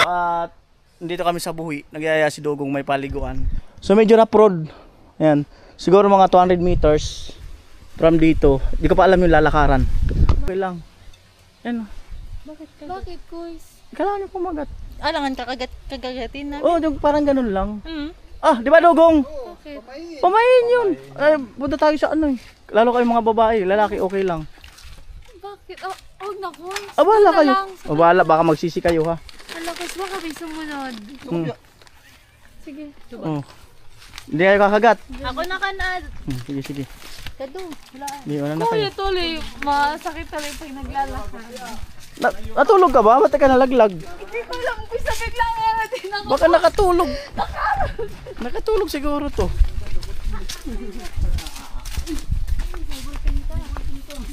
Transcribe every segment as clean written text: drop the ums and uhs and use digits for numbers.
At dito kami sa Buhi. Nagyaya si Dugong may paliguan. So medyo rough. Ayan. Siguro mga 200 meters from dito. Di ko pa alam yung lalakaran. Okay lang. Ayan. Bakit, Kuys? Kailangan yung kumagat. Alangan kagagatin namin. Oo, parang ganun lang. Ah, di ba Dugong? Bakit? Pamayin yun. Ay, punta tayo sa ano eh. Lalo kayong mga babae. Lalaki okay lang. Bakit? Oh, naku. Bahala kayo. Bahala, baka magsisi kayo ha. Alakas, baka may sumunod. Sige. Oh. Hindi kayo kakagat. Ako nakanad. Sige, sige. Kado. Wala. Hindi, wala na Kuya, kayo. tuloy. Masakit tuloy pag naglalakad. Natulog ka ba? Ba't ka nalaglag? Hindi ko lang. Bisa biglang din ako. Baka nakatulog. Nakatulog siguro to.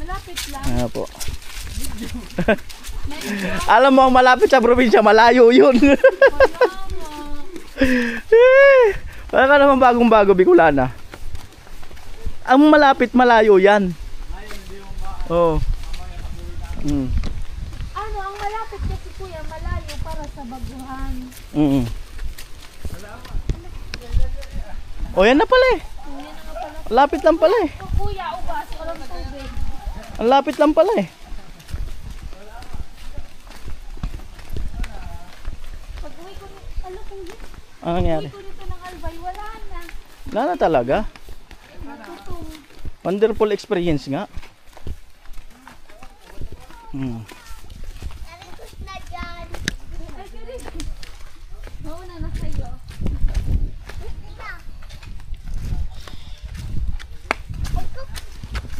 Malapit lang. Ano po. Alam mo, ang malapit sa probinsya, malayo yun. Wala ka naman bagong-bago, Bicolana. Ang malapit, malayo yan. Oo. Ano, ang malapit kasi kuya, malayo para sa baguhan. O yan na pala eh. Lapit lang pala eh. Kuya, ubas, walang tubig. Ang lapit lang pala eh. Pag-uwi ko ano kuya? Ano nangyari? Pag-uwi ko nito ng Albay, wala na. Wala na talaga. Natutong. Wonderful experience nga. Mauna na sa'yo.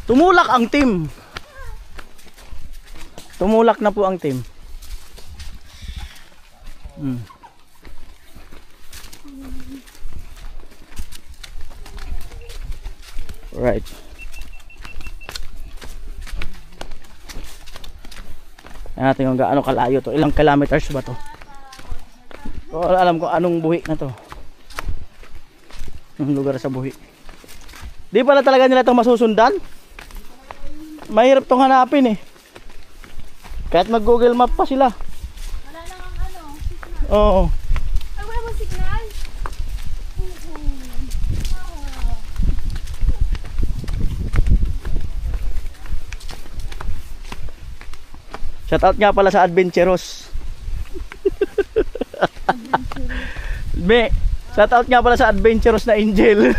Tumulak ang team. Tumulak na po ang team. Right. Ayan natin kung gaano kalayo to. Ilang kilometers ba to? Wala alam ko anong buhi na to. Yung lugar sa Buhi. Di pala talaga nila itong masusundan. Mahirap tong hanapin eh. Kahit mag Google Map pa sila. Wala lang ang ano, signal. Oo. Ay, wala mo signal? Shoutout nga pala sa Adventurous. Be, shoutout nga pala sa Adventurous na Angel.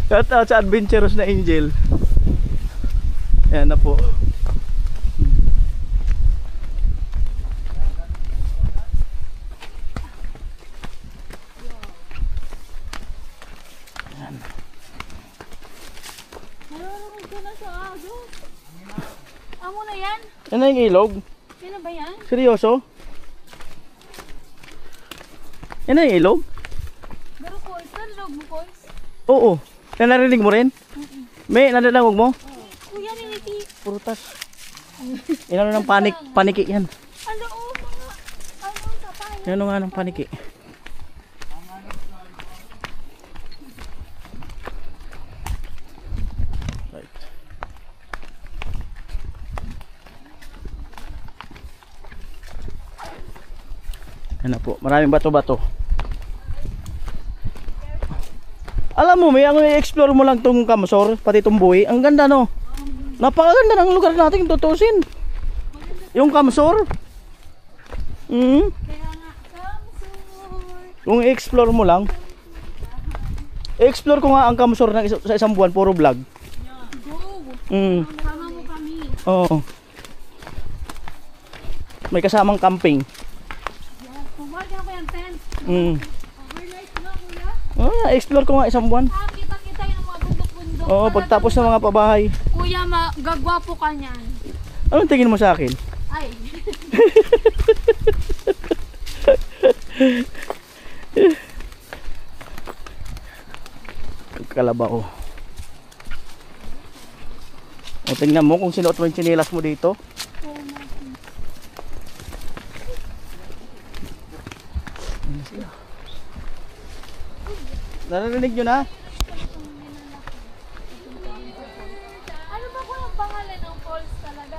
Shoutout sa Adventurous na Angel. Ayan na po. Nalulungkot ko na sa ago. Amo na yan? Yan na yung ilog. Yan na ba yan? Seryoso? Yan na yung ilog? Pero Koys, nalulog mo Koys? Oo. Yan narinig mo rin? May narinig mo? Kuya, niliti. Prutas. Inano ng paniki yan. Ano o mga, ano sa tayo? Inano nga ng paniki. Right. Yan na po. Maraming bato-bato. Alam mo, may ang i-explore mo lang tong Kamsor, pati tong Buhi. Ang ganda no. Napakaganda ng lugar natin tutusin. Yung Kamsor. Kaya nga, Kamsor. Kung i-explore mo lang. I-explore ko nga ang Kamsor sa isang buwan, puro vlog. Go! Sama mo kami. Oo. May kasamang camping. Kumaga ko yung tent. Overnight na kuya. Oh, explore ko nga isang buwan. Kita-kita yung mga bundok-bundok. Oo, pagtapos ng mga pabahay. Kuya, gagwapo ka niyan. Anong tingin mo sa akin? Ay. Kalabaw. O tingnan mo kung sinuot mo yung tsinelas mo dito. Narinig nyo na?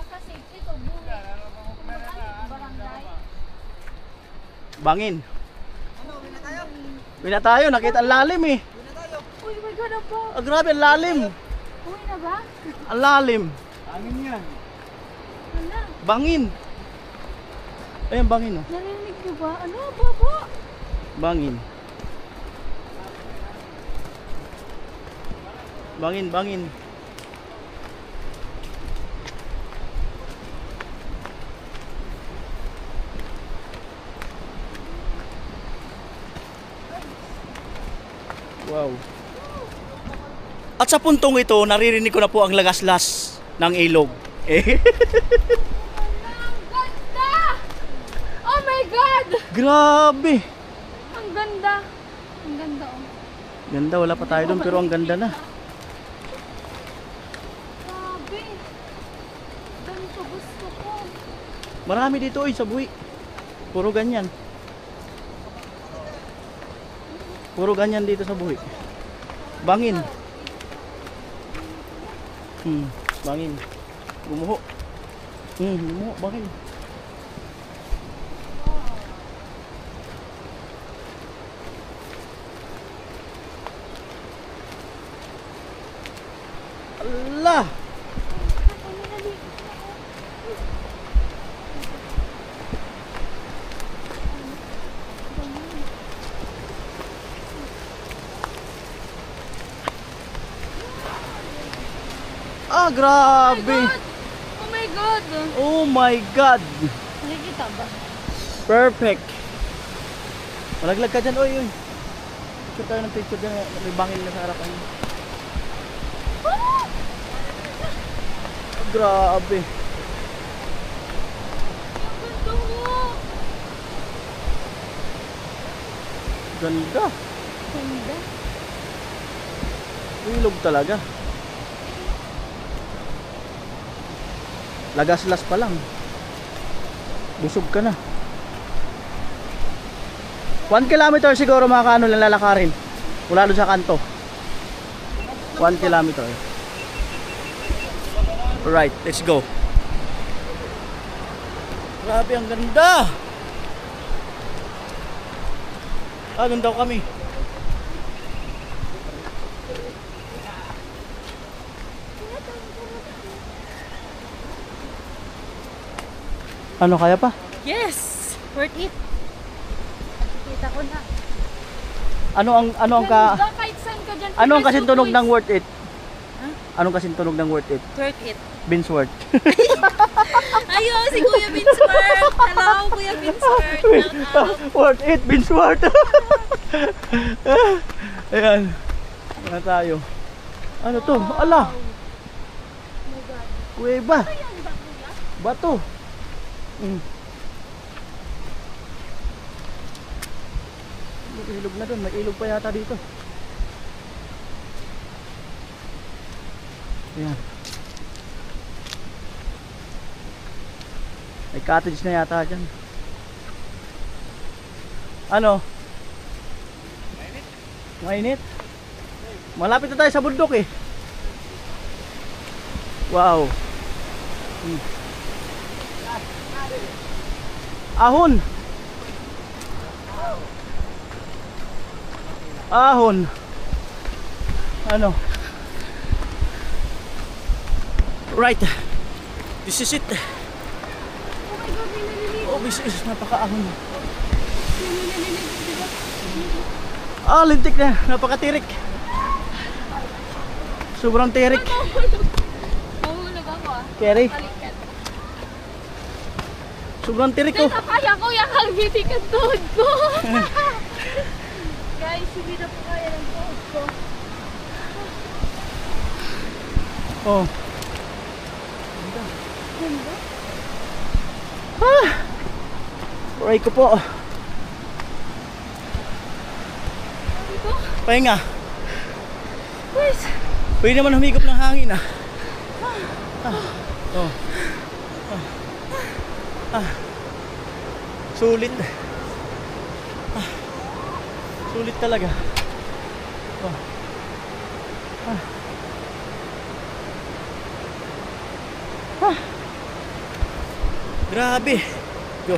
kasi ito, buhay. Barangay. Bangin. Uwi na tayo, nakita ang lalim eh. Uy, my God, ako. Ah, grabe, ang lalim. Uwi na ba? Ang lalim. Wala. Bangin. Ayun, bangin oh. Narinig niyo ba? Ano, baba? Bangin. Bangin, bangin. Wow. At sa puntong ito, naririnig ko na po ang lagaslas ng ilog. Eh. Ang ganda! Oh my God! Grabe. Ang ganda. Ang ganda, oh. Ganda, wala pa tayo doon pero ang ganda na. Grabe. Ganito gusto ko. Marami dito oy sa buwi. Puro ganyan. Puro ganyan dito sa buwi. Bangin. Bangin. Gumuho. Gumuho, bangin. Allah! Ah, grabe. Oh my God! Oh my God. Nakikita ba? Perfect. Malaglag ka dyan, oy, oy. Picture tayo ng picture dyan. May bangin na sa harapan. Ah! Grabe. Ang ganda mo! Ganda. Ganda. Ilog talaga. Lagaslas pa lang. Busog ka na. 1 kilometer siguro mga kaano lang lalakarin. Mula doon sa kanto. 1 kilometer. Alright, let's go. Grabe, ang ganda. Ah, doon daw kami. Ano, kaya pa? Yes! Worth it. Nakikita ko na. Ano ang Ganda, kahit saan ka dyan. ano ang Pilipinas, kasintunog boys. ng worth it? Huh? Anong kasintunog ng worth it? Worth it. Vince Worth. Ayun, si Kuya Vinsworth. Hello, Kuya Vinsworth. Shout out. Worth it, Vince Worth. Ayan. Ano tayo? Ano to? Ala, Oh my God. kuweba. Ayan ba, Kuya? Bato. May ilog na doon. May ilog pa yata dito. Ayan. May cottage na yata dyan. Ano? Mainit? Malapit na tayo sa bundok eh. Wow. Ahon. Ahon. Ano? Right. This is it. Oh my God, may naliligo. Oh, this is napakaahon. May naliligo, diba? Ah, lintik na. Napakatirik. Sobrang tirik. Mahulog ako ah. Kerry. Balikan. Sobrang tirik Hindi oh. na kaya ko yung kalbitik ang tuhod ko. Guys, hindi na po kaya ng tuhod ko. Oh. Ganda. Ah. Pray ko po. Dito? Pahinga. Guys. Pwede naman humigop ng hangin ah. Oh. Sulit. Sulit talaga. Oh. Grabe. Yo.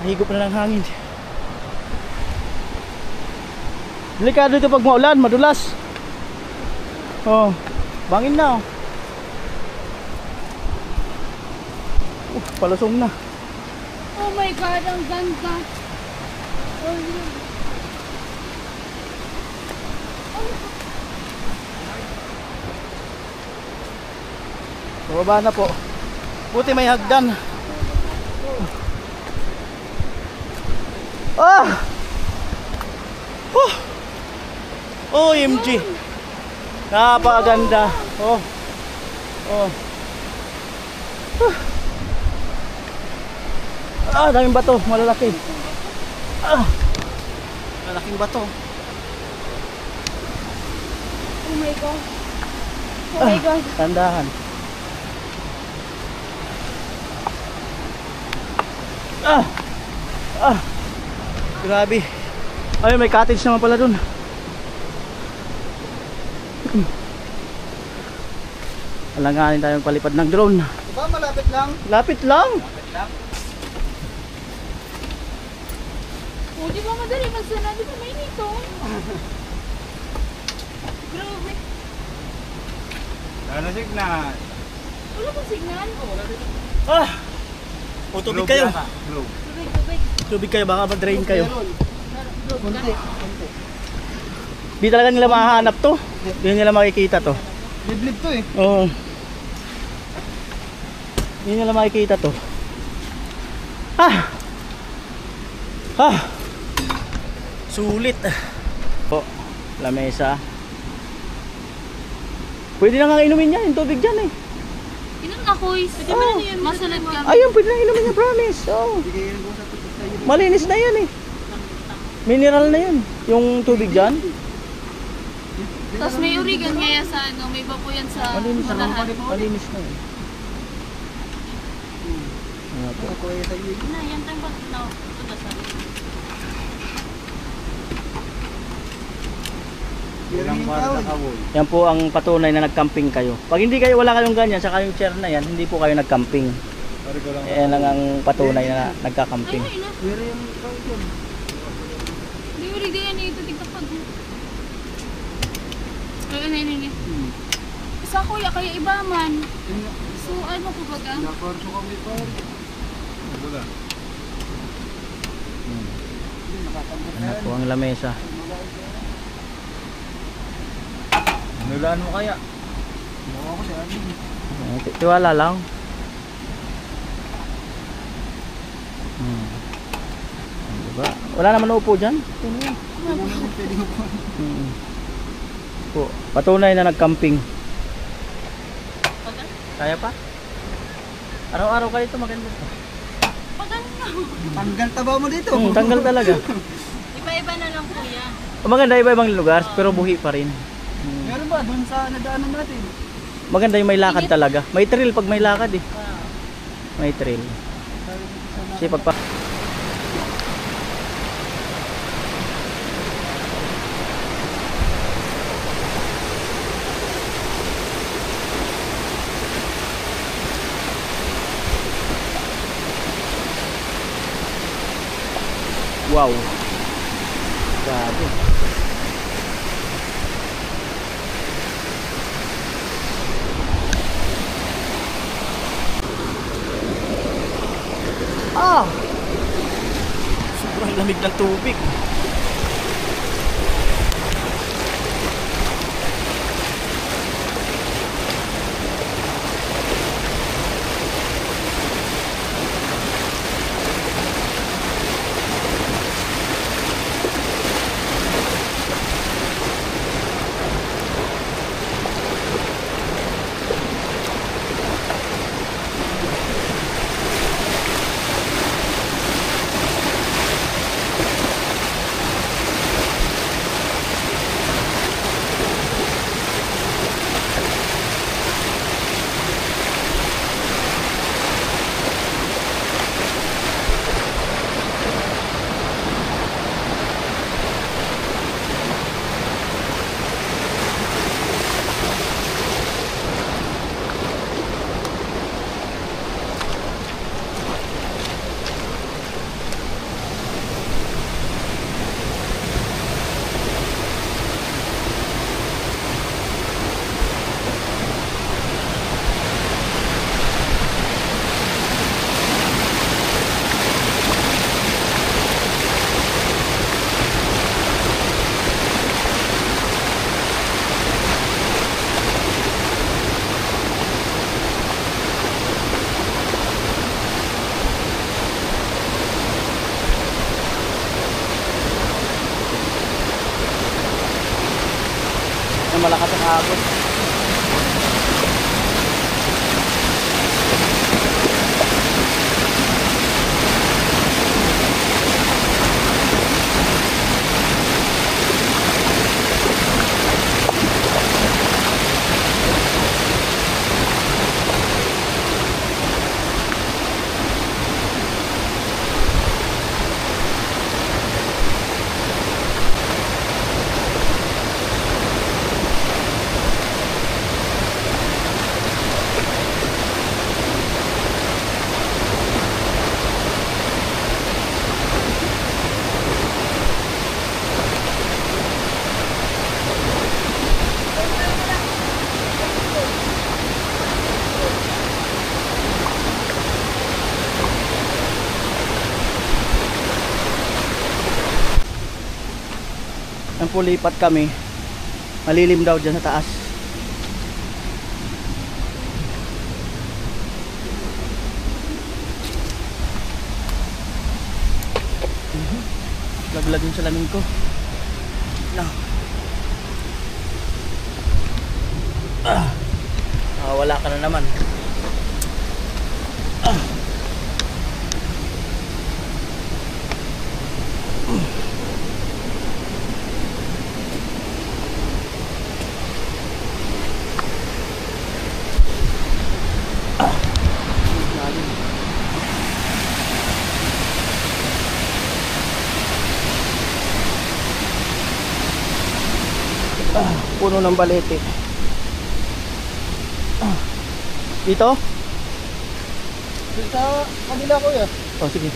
Nahigop na ng hangin. Delikado ito pag maulan, madulas. Oh, bangin na. Palusong na. Oh my God, ang ganda. Oh, Baba na po. Buti may hagdan. Ah! OMG. Napakaganda. Oh. Oh. Daming bato, malalaki. Malaking bato. Oh my God. Oh my God. Tandahan. Grabe. Ay, may cottage naman pala dun. Alanganin tayong palipad ng drone. Diba malapit lang? Lapit lang. Oh, di ba madali magsana? Di ba may nito? Grabe. Ano signal? Wala bang signal? Tubig kayo. Globe. Tubig. Tubig kayo, baka ma-drain kayo. Kunti. Di talaga nila mahanap to. Di nila makikita to. Liblib to eh. Oo. Di nila makikita to. Sulit. Lamesa. Pwede na nga inumin niya yung tubig dyan eh. Inom na ko is. Masalat ka. Ayun, pwede na inumin niya, promise. Oh. Malinis na yan eh. Mineral na yan. Yung tubig dyan. Tapos may urigan kaya sa ano, may iba po yan sa Malinis na. matahan. Malinis na yan. Ano po? Na, yan tayo ba? No, punta sa Yan po ang patunay na nagcamping kayo. Pag hindi kayo, wala kayong ganyan, saka yung chair na yan, hindi po kayo nagcamping. Yan lang ang patunay na nagka-camping. Ay, na. Di urig din yan ito, tigtapag. Ay. Isa kuya, kaya iba man. So, ano po ba ka? Ano po ang lamesa. Nulaan mo kaya? Tiwala lang. Diba? Wala naman upo dyan. Po, patunay na nagcamping. Kaya pa? Araw-araw kayo ito maganda. Tanggal taba mo dito. Tanggal talaga. Iba-iba na lang kuya. Maganda iba-ibang lugar pero buhi pa rin. Meron ba doon sa nadaanan natin? Maganda yung may lakad talaga. May trail pag may lakad eh. May trail. Kasi pagpa... Wow. Grabe. Sobrang lamig ng tubig. po lipat kami. Malilim daw dyan sa taas. Laglag yung salamin ko. No. Wala ka na naman. Puno ng balete. Dito? Sa kanila ko ya. Oh, sige.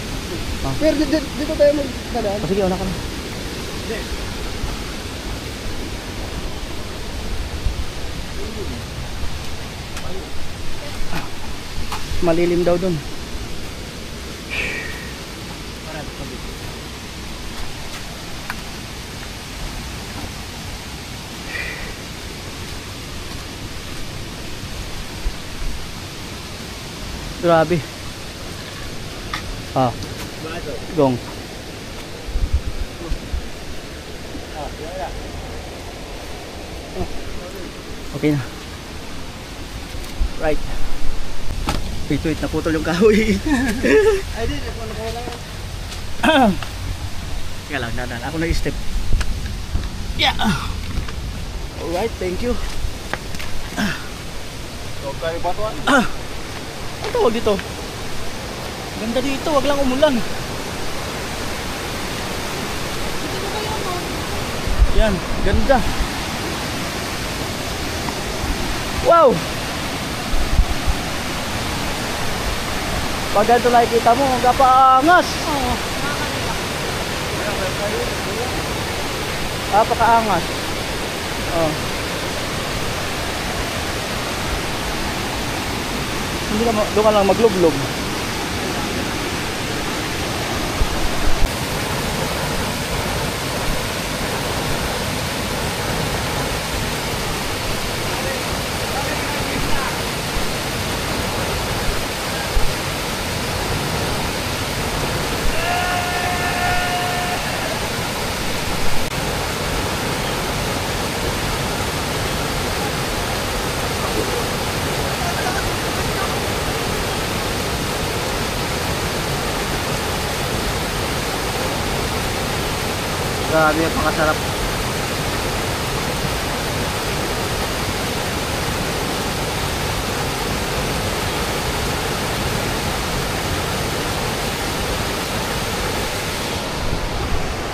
Pero dito tayo magdadaan. Oh, sige, una ka na. Malilim daw dun. Grabe. Gong. Okay na. Right. Wait, naputol yung kahoy. Ay, di, ako lang. Teka lang, dadan. Ako na-step. Yeah. Alright, thank you. Okay, batuan. Ang tawag dito? Ganda dito, wag lang umulan. Yan, ganda. Wow! Pag ganito nakikita mo, ang kapaangas. Oo. Kapakaangas. Oh. Hindi ka, doon ka lang maglublog. Grabe, napakasarap.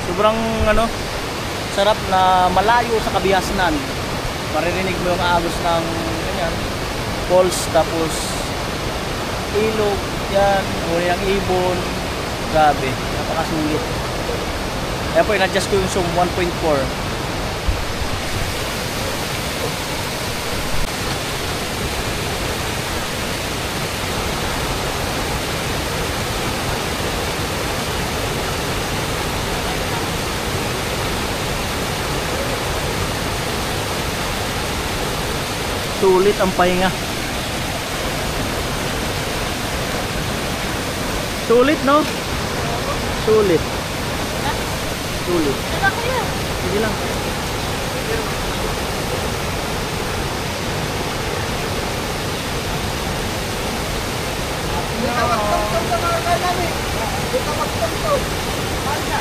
Sobrang sarap na malayo sa Kabiasnan. Maririnig mo yung agos ng ganyan, falls, tapos ilog, yan, huli ng ibon. Grabe, napakasulit. Kaya po, in-adjust ko yung zoom 1.4. Sulit ang pahinga. Sulit, no? Sulit. Sulit. Saka kaya. Sige lang. Dito magtugtog sa mga kanami. Dito magtugtog. Halika.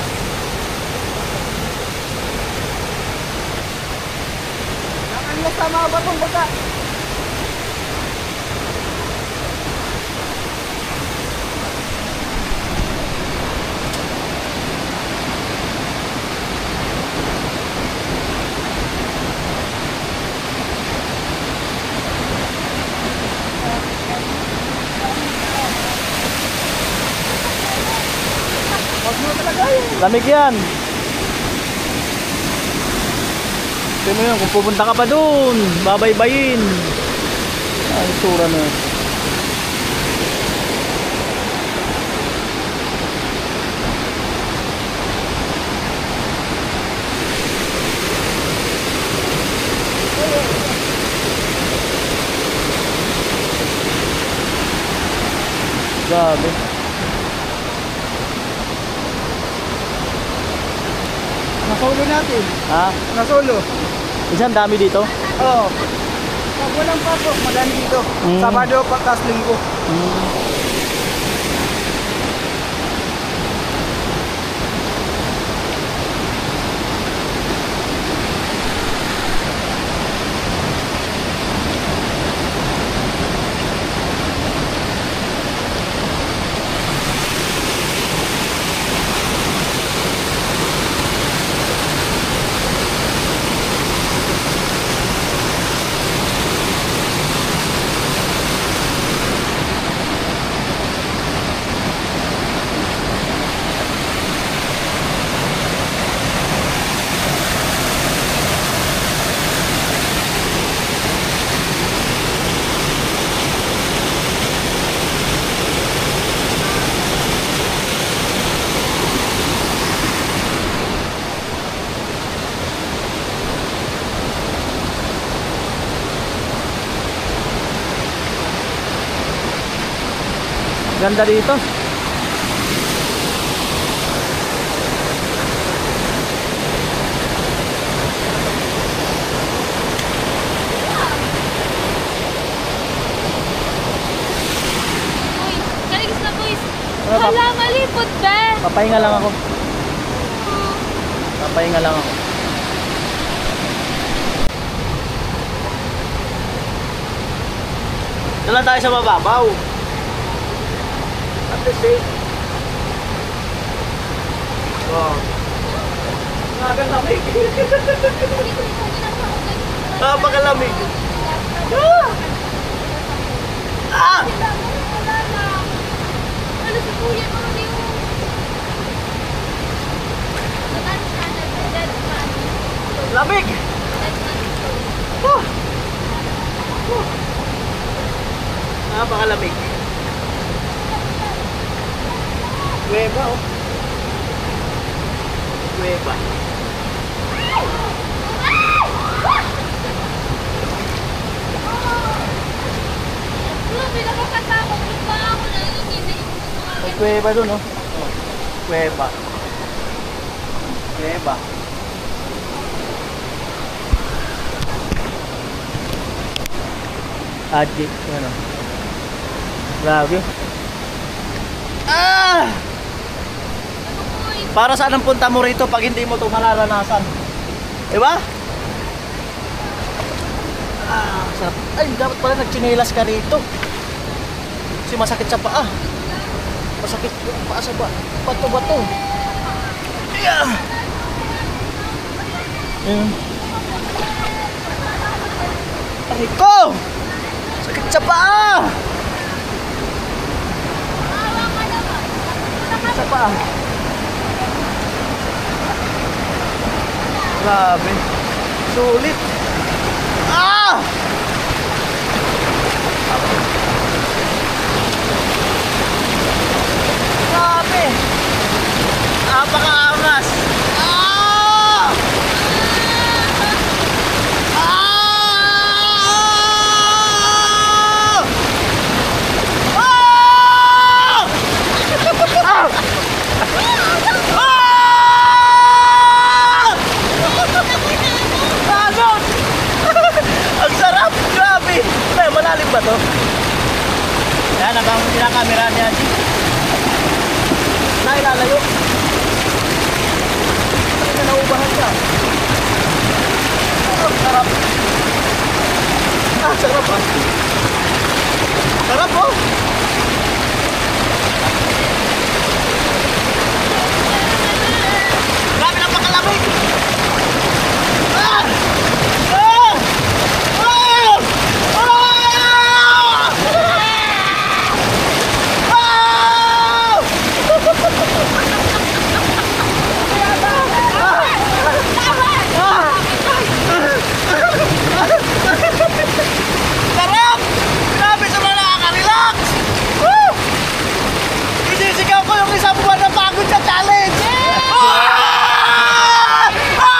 Nakanya sa mga batong bata. Lamig yan. Tignan mo yun, kung pupunta ka pa dun, babaybayin. Ay, sura na yun. Grabe. Nasolo natin. Ha? Nasolo. Isang dami dito? Oo. Pag walang pasok, madami dito. Sabado, pagkas linggo. Ganda dito. Boys, kaligis na boys. Ano ba? Wala, malipot ba? Papahinga lang ako. Papahinga lang ako. Doon lang tayo sa mababaw. At the same. Wow. Nakakalamig. Napakalamig. Ah! Ano si kuya mo rin yung... That's fun. Lamig! Napakalamig. Kuweba oh. Kuweba. Pinakakatakot ko pa ako na yun. Hindi ko May kuweba dun oh. Kuweba. Kuweba. Adjik. Ano? Grabe. Ah! Para saan ang punta mo rito pag hindi mo ito mararanasan? Diba? Ah, sarap. Ay, dapat pala nagchinelas ka rito. Kasi masakit sa paa. Masakit yung paa sa bato-bato. Yeah. Ayan. Aray ko! Sakit sa paa! Sakit sa paa. Grabe. Sulit. Ah! Grabe. Napakaangas. Ah! Ah! Ah! Ah! Tanod! Ang sarap! Grabe! Ay, malalim ba to? Yan, habang pinakamera niya. Nailalayo. Ay, nauubahan siya. Oh, sarap. Ah, sarap ah. Sarap oh! Grabe, napakalamig! Ah! Ah! Ah! Ah! Sarap! Grabe sa mga nakaka-relax! Woo! Isisigaw ko yung isang buwan na pagod sa challenge! Ah! Ah!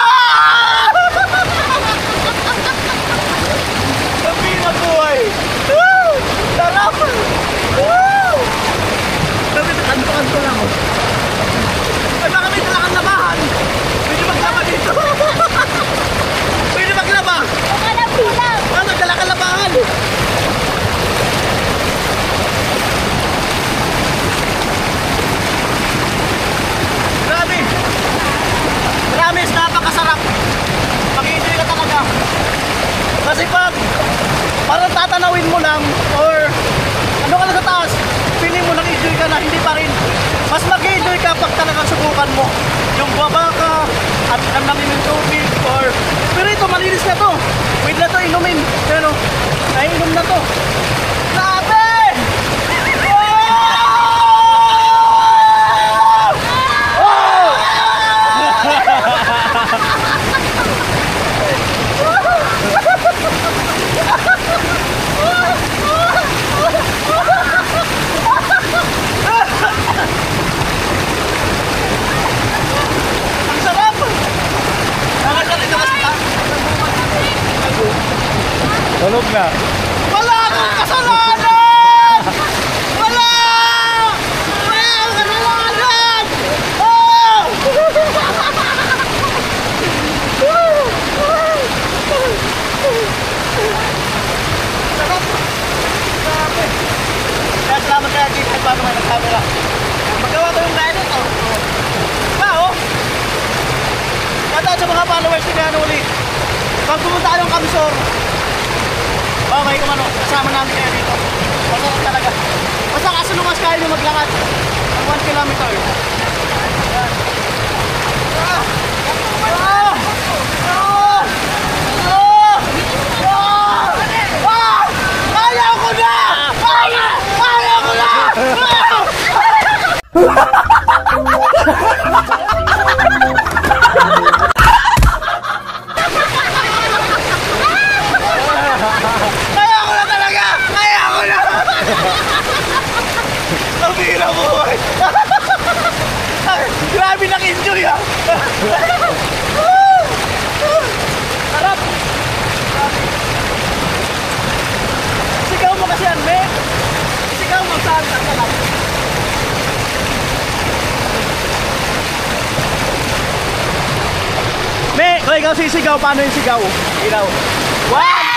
tatanawin mo lang or ano ka lang sa taas, feeling mo nag-enjoy ka na, hindi pa rin. Mas mag-enjoy ka pag talagang subukan mo. Yung baba ka at namnamin yung tubig or pero ito malinis na to. Wait na to inumin. Ano? Naiinom na to. Grabe! Tulog na. Wala akong kasalanan! Wala! Wala akong kasalanan! Oh! Grabe. Kaya salamat kaya Jake kahit paano may nag-camera. Magawa ko yung line ito. Oh! Kaya sa mga followers ni Gano ulit. Pag pumunta ka ng Kamsor, may kumano, kasama namin kayo dito. Masarap talaga. Basta kasalumas kaya nyo maglakad ng 1 kilometer. Kaya ko na! Kaya ko na! Ang hirap mo boy! Grabe nag-enjoy ah! Sarap! Sigaw mo kasi yan, me! Sigaw mo saan ka sarap! Me! Kung ikaw sisigaw, paano yung sigaw? Ilaw! One!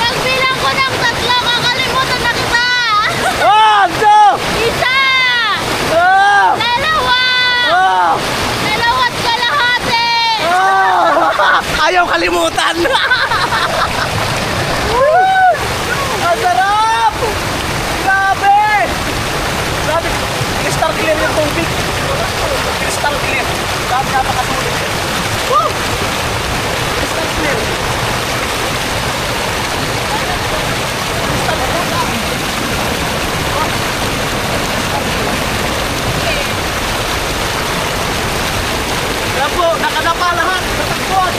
Pagbilang ko ng 3, kakalimutan na kita! 1, 2! Isa! Dalawa! Dalawa't kalahati! Ayaw kalimutan! Ang sarap! Grabe! Grabe! Crystal clear yung tubig. Crystal clear. Grabe napakasulit. Woo! Crystal clear. Crystal clear. Kaya po, nakadapa lahat. Tatagpuan.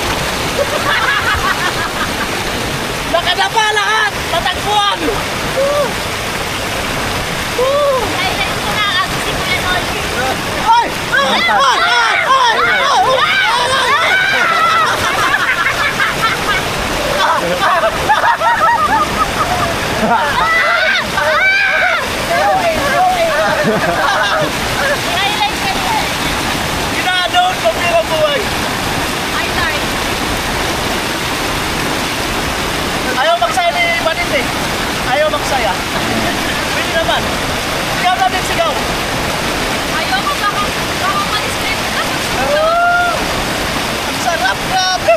Nakadapa lahat. Tatagpuan. Highlight ko na kasi si Kuya Noli. Ay! Ay! Ay! Highlight ka niya. Ginanoon mo pira buhay. Highlight. Ayaw magsaya ni Manit eh. Ayaw magsaya. Pwede naman. Sigaw natin sigaw. Ayoko baka ma-discreet ka. Ang sarap, grabe.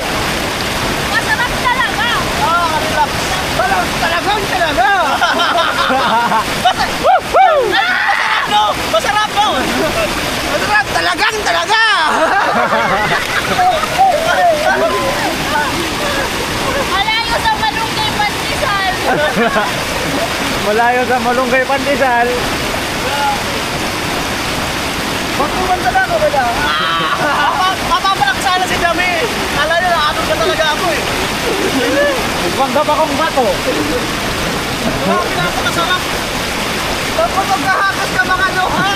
Masarap talaga. Relax. Talagang talaga. Masarap no? Masarap talagang talaga. Malayo sa Malunggay Pandesal. Malayo sa Malunggay Pandesal. Magpumanta na ako ba na? Mapapanak sana si Dami. Kala nyo nakatog ka talaga ako eh. Nagpanggap akong bato. Grabe na ako masarap. Tapos magkahakas ka mga no, ha?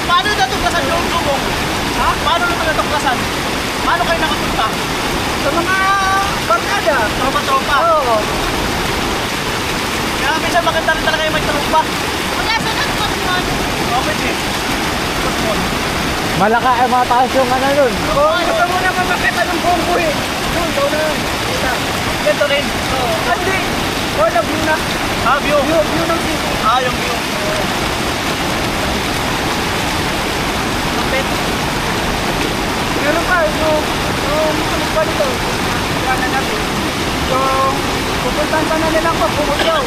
Paano natuklasan yung gumong? Ha? Paano natuklasan? Paano kayo nakapunta? Sa mga barkada. Tropa-tropa? Oo. Kaya minsan maganda rin talaga yung may tropa. Wala sa nagpagpon. Okay eh. Mataas yung ano nun. Oo, gusto mo na makakita ng bonggo eh. Doon, doon na. Ganito rin? Oo. Hindi. O, na-view na. Ah, view? View ng view. Ah, yung view. ganito. Kaya natin. Yung pupuntahan pa na nilang pagpumulaw.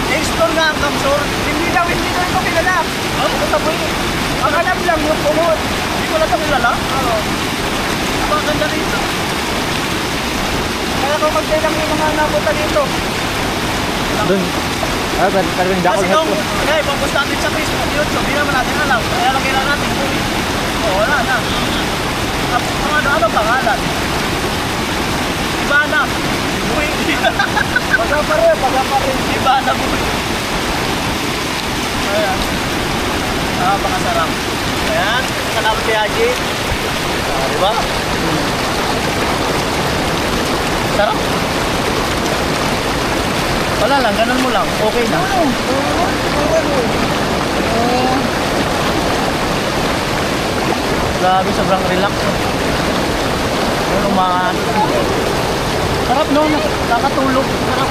Na-explore nga ang Kamsur. Hindi daw ito kilala. Ito sa buhi. Ang alam lang yung pumod. Hindi ko lang ito kilala. Oo. Napakaganda rito. Kaya kung magkailang yung mga nabuta dito. Doon. Talagang Kasi kung pag-post natin sa Facebook, YouTube, hindi naman natin alam. Kaya lang kailangan natin buhi. Oo, wala na. Ano pangalan? Iba na. Buhi. Baga pa rin. Iba na buhi. Ayan. Napakasarap. Ayan. Salamat kay Haji. Diba? Sarap. Wala lang, ganun mo lang. Okay na. Grabe, sobrang relax. Ano man. Sarap no, nakakatulog. Sarap.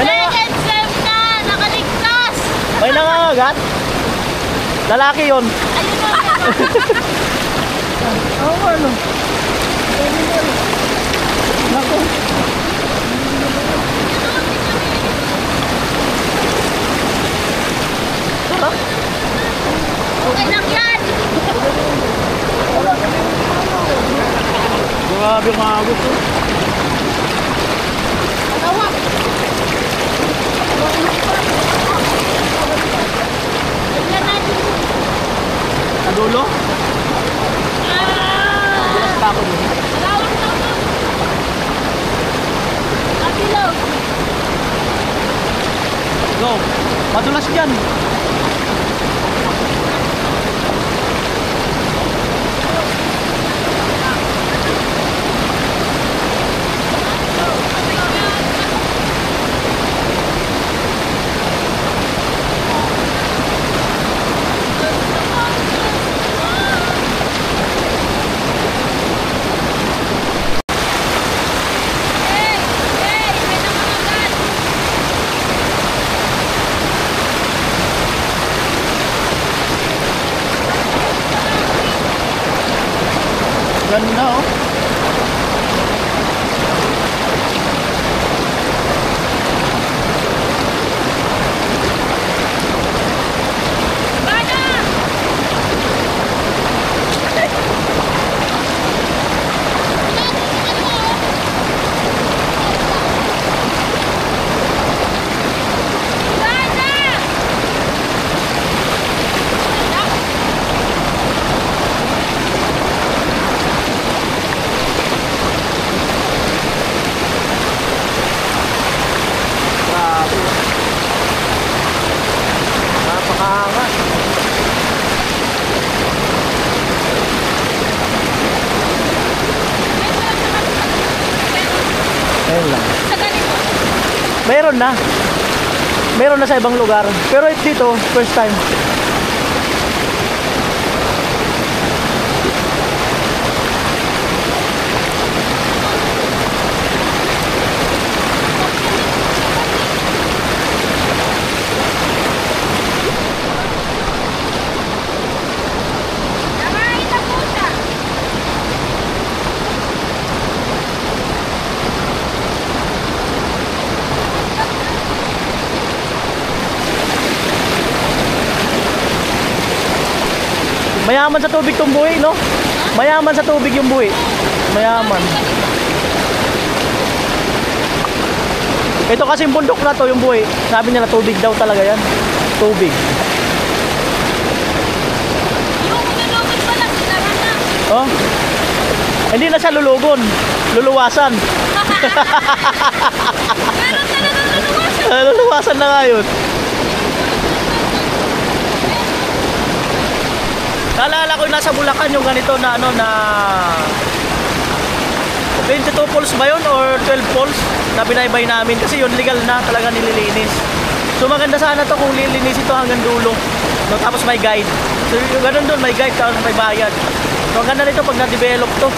Second sem na! Nakaligtas! May nangangagat? Lalaki yun. Ayun na! Oo, ano? Naku. Sarap. Okay lang yan! Grabe yung agot ko. Tawag! Tignan natin. Sa dulo? Bilas pa ako dun. Tawag na ako. Kabilaw. Go. Madulas dyan. Hey! Hey! May nangangagat! Ganda oh. Bana! Bana! Grabe. Napakaangat. Ayun lang. Sa ganito. Meron na. Meron na sa ibang lugar. Pero dito, first time. Nakain na po siya. Mayaman sa tubig tong buhi, no? Mayaman sa tubig yung buhi. Mayaman. Ito kasi yung bundok na to, yung buhi. Sabi nila tubig daw talaga yan. Tubig. Yung nilugod pa lang, sinara na. Oh? Hindi na siya lulugon. Luluwasan. Meron talaga luluwas. Luluwasan na nga yun. Naalala ko yung nasa Bulacan yung ganito na ano na 22 poles ba yun or 12 poles na binaybay namin kasi yun legal na talaga nililinis. So maganda sana to kung lilinis ito hanggang dulo. No, tapos may guide. So yung ganun doon, may guide tapos may bayad. So ang ganda nito pag na-develop to.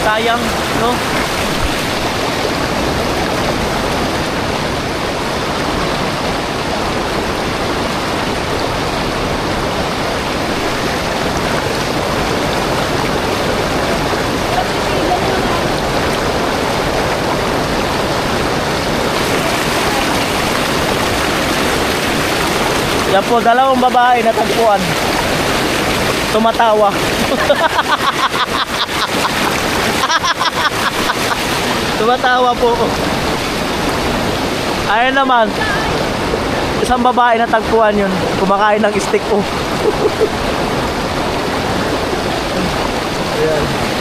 Sayang, no? Yan po, dalawang babae na tagpuan. Tumatawa. Tumatawa po. Ayun naman. Isang babae na tagpuan yun. Kumakain ng steak po. Ayan.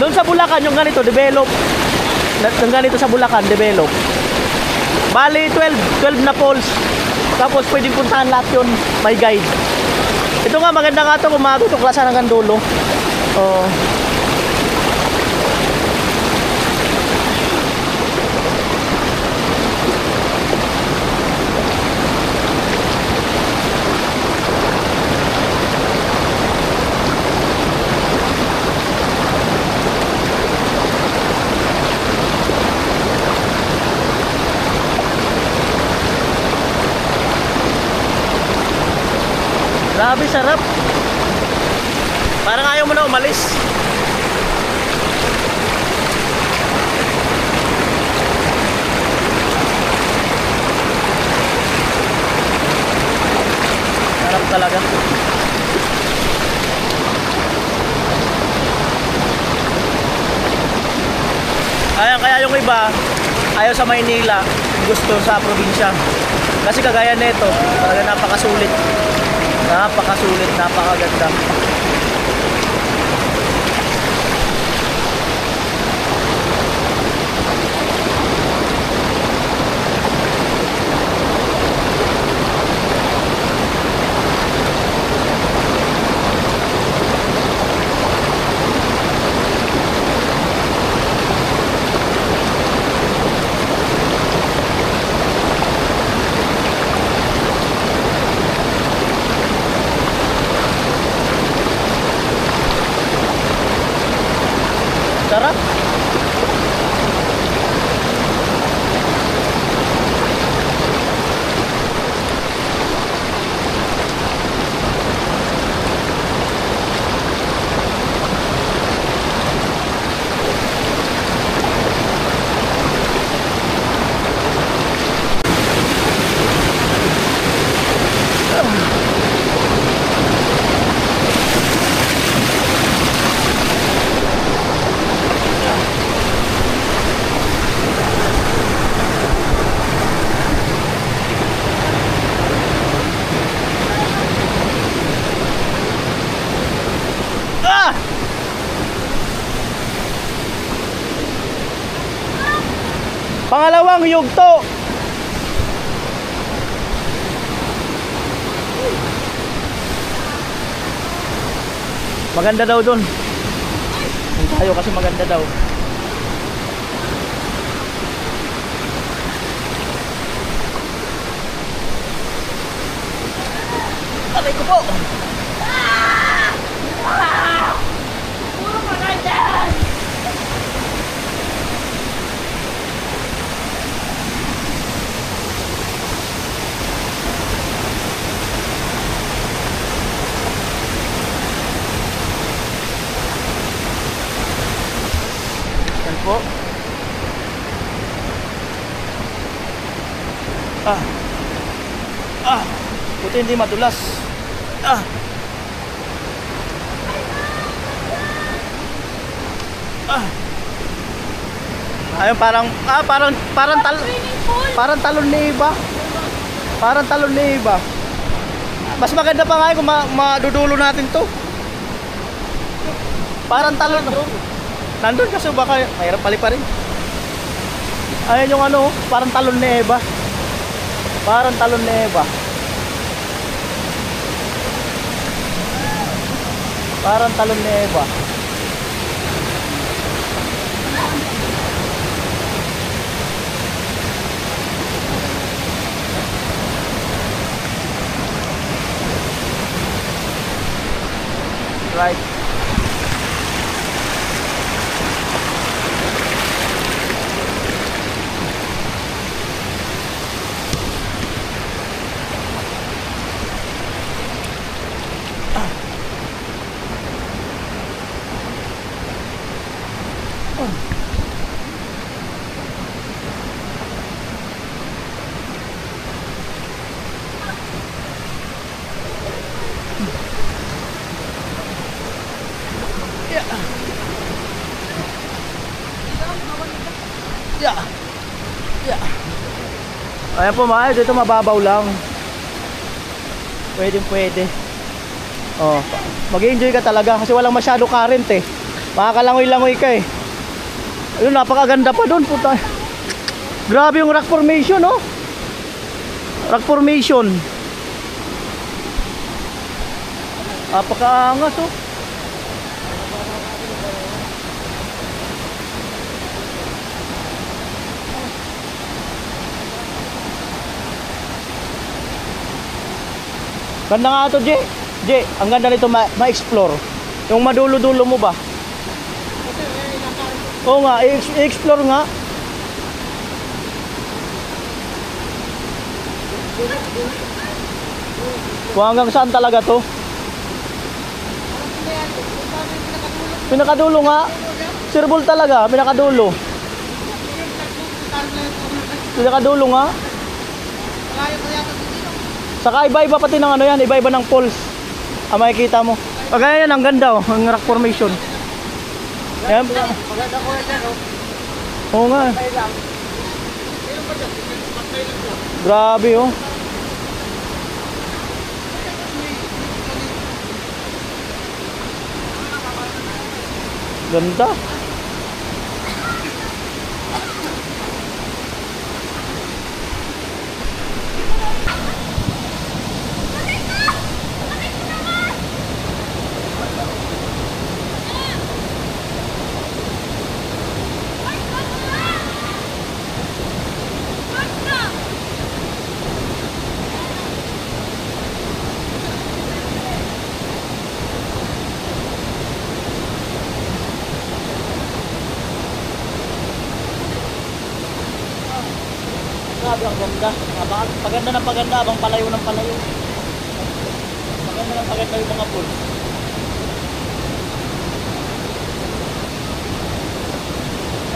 Doon sa Bulacan, yung ganito, develop. Yung ganito sa Bulacan, develop. Bali, 12 na poles. Tapos pwedeng puntahan lahat yun, may guide. Ito nga, maganda nga ito kung matutuklasan hanggang dulo. Oh. Grabe, sarap. Parang ayaw mo na umalis. Sarap talaga. Kaya yung iba ayaw sa Maynila, gusto sa probinsya. Kasi kagaya nito, talaga napakasulit. Napakasulit, napakaganda. Sarap. Pangalawang yugto. Maganda daw doon. Tayo kasi maganda daw. Aray ko po. Puro maganda! Yan po. Buti hindi madulas. Ayun, parang parang talon ni iba. Parang talon ni iba. Mas maganda pa nga kung madudulo natin to. Parang talon. Nandun kasi baka mahirap paliparin. Ayan yung ano, parang talon ni Eva. Parang talon ni Eva. Parang talon ni Eva. Right. Yeah. Yeah. Ayan po mga, dito mababaw lang. Pwedeng pwede. Oh, mag-enjoy ka talaga kasi walang masyado current eh. Makakalangoy-langoy ka eh. Ayun, napakaganda pa doon, puta. Grabe yung rock formation, oh. Rock formation. Napakaangas, oh. Ganda nga ito, J, ang ganda nito ma-explore. Yung madulo-dulo mo ba? Oo nga, i-explore nga. Kung hanggang saan talaga to? Pinakadulo nga. Sirbol talaga, pinakadulo. Pinakadulo nga. Saka iba-iba pati ng ano yan, iba-iba ng poles. Makikita mo. Kagaya yan, ang ganda oh, ang rock formation. Yan. Oo nga. Grabe oh. Ganda. Grabe ang ganda. Paganda ng paganda, abang palayo ng palayo. Paganda ng paganda yung mga pool.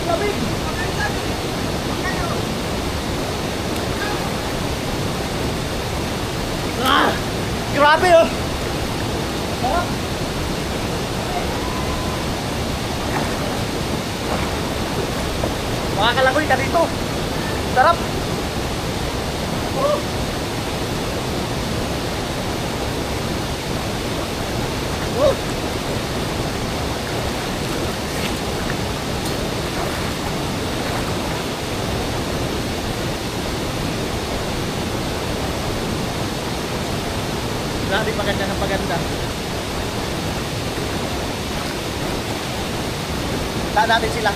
Lamig! Ah! Grabe oh! Sarap! Makakalagoy ka dito! Sarap! Oh. Oh. Grabe paganda ng paganda. Taan natin sila.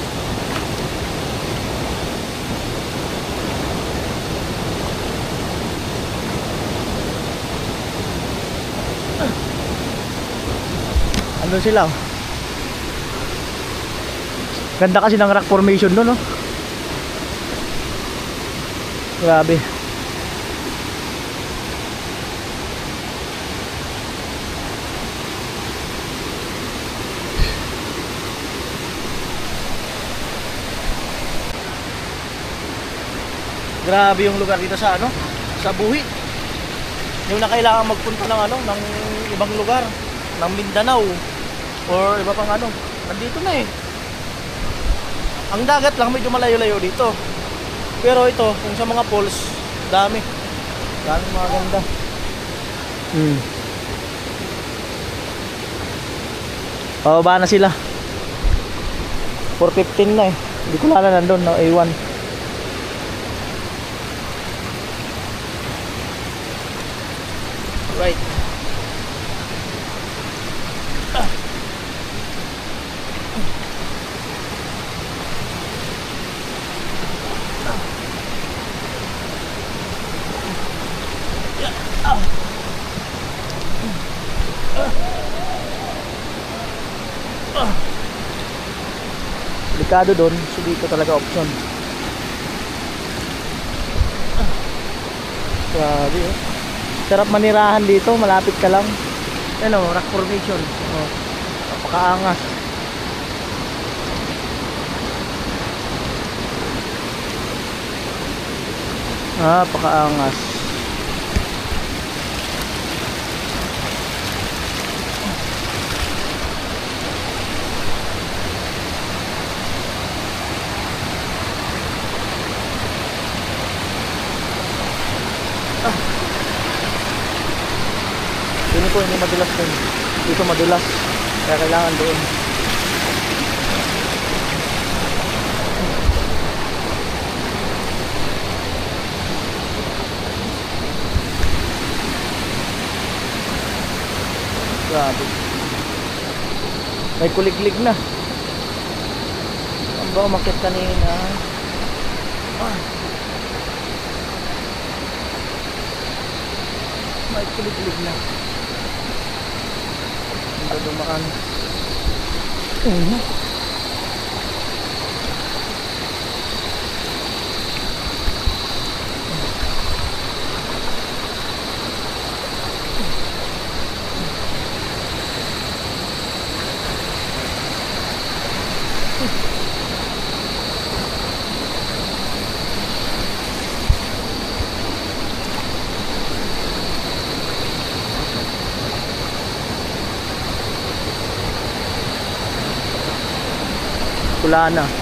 Ano sila oh. Ganda kasi ng rock formation doon oh. Grabe. Grabe yung lugar dito sa ano, sa Buhi. Yung na kailangan magpunta ng ano, ng ibang lugar, ng Mindanao or iba pang ano, nandito na eh. Ang dagat lang medyo malayo-layo dito. Pero ito, kung sa mga falls, dami. Dami mga ganda. Pababa na sila. 4:15 na eh. Hindi ko lala nandun, no, A1. Right. delikado doon, so dito talaga option. Grabe oh. Sarap manirahan dito, malapit ka lang. Ano, rock formation. Oh, napakaangas. Napakaangas. Dito ko hindi madulas din. Dito madulas. Kaya kailangan doon. Grabe. May kuliglig na. Ang ba umakit kanina? May kuliglig na. Ang dumaan. Wala na.